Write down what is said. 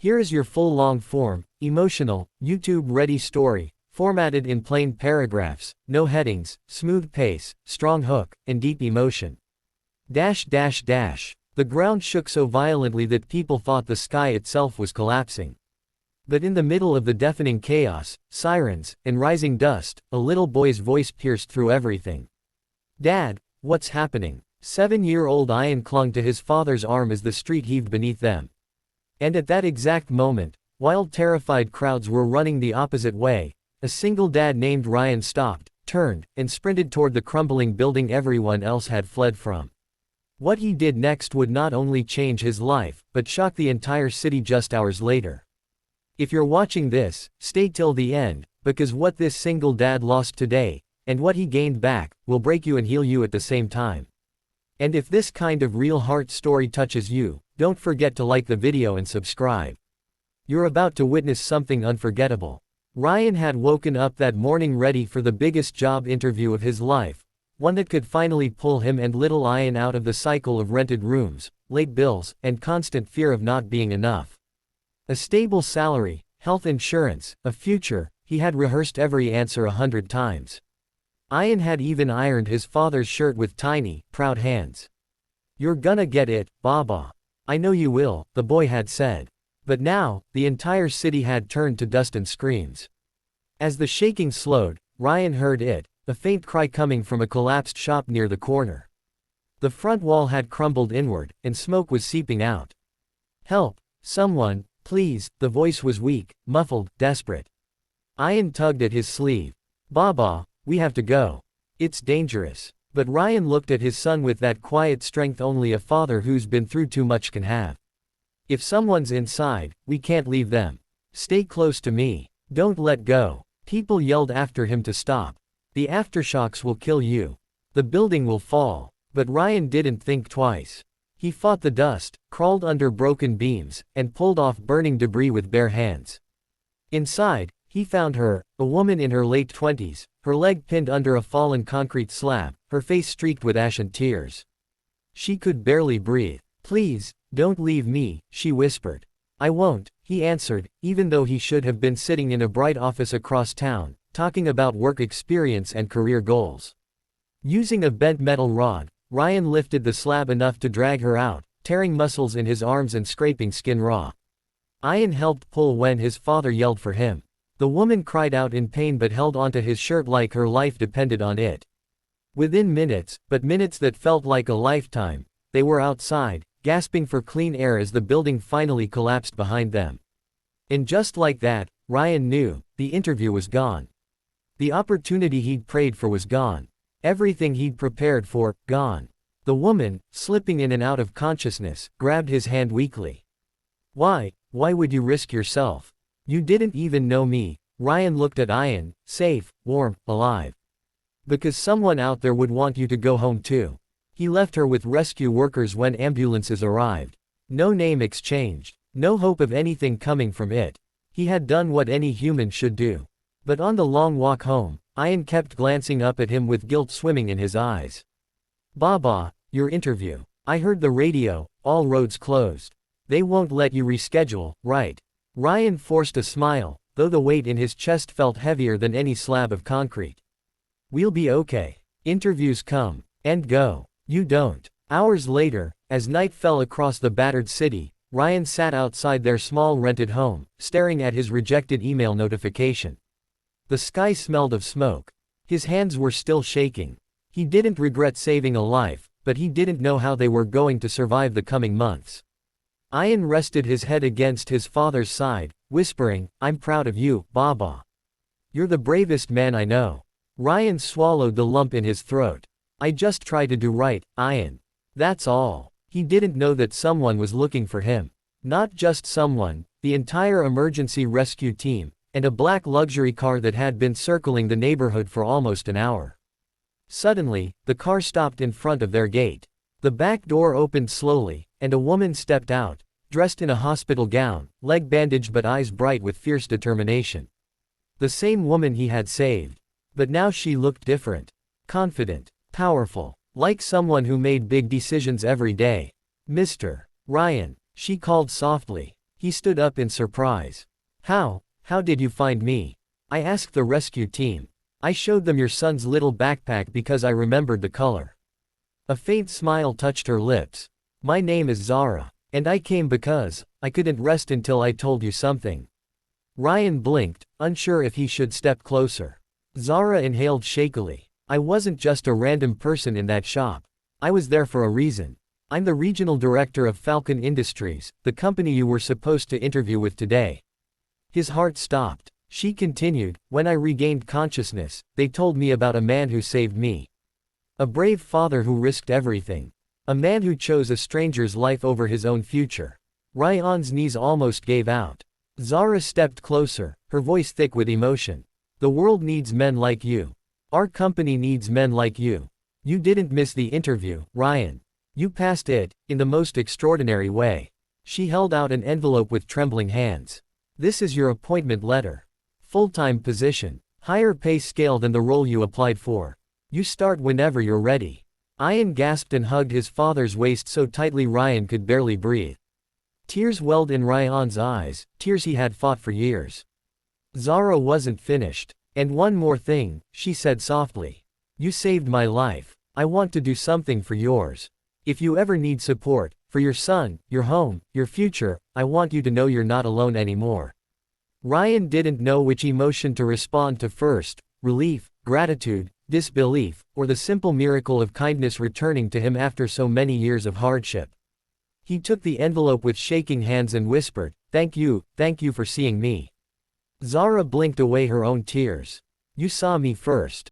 Here is your full long-form, emotional, YouTube-ready story, formatted in plain paragraphs, no headings, smooth pace, strong hook, and deep emotion. The ground shook so violently that people thought the sky itself was collapsing. But in the middle of the deafening chaos, sirens, and rising dust, a little boy's voice pierced through everything. "Dad, what's happening?" 7-year-old Ian clung to his father's arm as the street heaved beneath them. And at that exact moment, while terrified crowds were running the opposite way, a single dad named Ryan stopped, turned, and sprinted toward the crumbling building everyone else had fled from. What he did next would not only change his life, but shock the entire city just hours later. If you're watching this, stay till the end, because what this single dad lost today, and what he gained back, will break you and heal you at the same time. And if this kind of real heart story touches you, don't forget to like the video and subscribe. You're about to witness something unforgettable. Ryan had woken up that morning ready for the biggest job interview of his life, one that could finally pull him and little Ian out of the cycle of rented rooms, late bills, and constant fear of not being enough. A stable salary, health insurance, a future, he had rehearsed every answer 100 times. Ian had even ironed his father's shirt with tiny, proud hands. "You're gonna get it, Baba. I know you will," the boy had said. But now, the entire city had turned to dust and screams. As the shaking slowed, Ryan heard it, a faint cry coming from a collapsed shop near the corner. The front wall had crumbled inward, and smoke was seeping out. "Help, someone, please," the voice was weak, muffled, desperate. Ian tugged at his sleeve. "Baba, we have to go. It's dangerous." But Ryan looked at his son with that quiet strength only a father who's been through too much can have. "If someone's inside, we can't leave them. Stay close to me. Don't let go." People yelled after him to stop. "The aftershocks will kill you. The building will fall." But Ryan didn't think twice. He fought the dust, crawled under broken beams, and pulled off burning debris with bare hands. Inside, he found her, a woman in her late 20s, her leg pinned under a fallen concrete slab, her face streaked with ashen tears. She could barely breathe. "Please, don't leave me," she whispered. "I won't," he answered, even though he should have been sitting in a bright office across town, talking about work experience and career goals. Using a bent metal rod, Ryan lifted the slab enough to drag her out, tearing muscles in his arms and scraping skin raw. Ian helped pull when his father yelled for him. The woman cried out in pain but held onto his shirt like her life depended on it. Within minutes, but minutes that felt like a lifetime, they were outside, gasping for clean air as the building finally collapsed behind them. And just like that, Ryan knew, the interview was gone. The opportunity he'd prayed for was gone. Everything he'd prepared for, gone. The woman, slipping in and out of consciousness, grabbed his hand weakly. Why would you risk yourself? You didn't even know me." Ryan looked at Ian, safe, warm, alive. "Because someone out there would want you to go home too." He left her with rescue workers when ambulances arrived. No name exchanged. No hope of anything coming from it. He had done what any human should do. But on the long walk home, Ian kept glancing up at him with guilt swimming in his eyes. "Baba, your interview. I heard the radio, all roads closed. They won't let you reschedule, right?" Ryan forced a smile, though the weight in his chest felt heavier than any slab of concrete. "We'll be okay. Interviews come and go. You don't." Hours later, as night fell across the battered city, Ryan sat outside their small rented home, staring at his rejected email notification. The sky smelled of smoke. His hands were still shaking. He didn't regret saving a life, but he didn't know how they were going to survive the coming months. Ian rested his head against his father's side, whispering, "I'm proud of you, Baba. You're the bravest man I know." Ryan swallowed the lump in his throat. "I just try to do right, Ian. That's all." He didn't know that someone was looking for him. Not just someone, the entire emergency rescue team, and a black luxury car that had been circling the neighborhood for almost an hour. Suddenly, the car stopped in front of their gate. The back door opened slowly, and a woman stepped out, dressed in a hospital gown, leg bandaged but eyes bright with fierce determination. The same woman he had saved. But now she looked different. Confident. Powerful. Like someone who made big decisions every day. "Mr. Ryan," she called softly. He stood up in surprise. How did you find me? I asked the rescue team. I showed them your son's little backpack because I remembered the color. A faint smile touched her lips. My name is Zara. And I came because I couldn't rest until I told you something. Ryan blinked, unsure if he should step closer. Zara inhaled shakily. I wasn't just a random person in that shop. I was there for a reason. I'm the regional director of Falcon Industries, the company you were supposed to interview with today. His heart stopped. She continued, when I regained consciousness, they told me about a man who saved me. A brave father who risked everything. A man who chose a stranger's life over his own future. Ryan's knees almost gave out. Zara stepped closer, her voice thick with emotion. The world needs men like you. Our company needs men like you. You didn't miss the interview, Ryan. You passed it, in the most extraordinary way. She held out an envelope with trembling hands. This is your appointment letter. Full-time position. Higher pay scale than the role you applied for. You start whenever you're ready. Ian gasped and hugged his father's waist so tightly Ryan could barely breathe. Tears welled in Ryan's eyes, tears he had fought for years. Zara wasn't finished. And one more thing, she said softly. You saved my life. I want to do something for yours. If you ever need support, for your son, your home, your future, I want you to know you're not alone anymore. Ryan didn't know which emotion to respond to first, relief, gratitude, disbelief, or the simple miracle of kindness returning to him after so many years of hardship. He took the envelope with shaking hands and whispered, thank you for seeing me. Zara blinked away her own tears. You saw me first.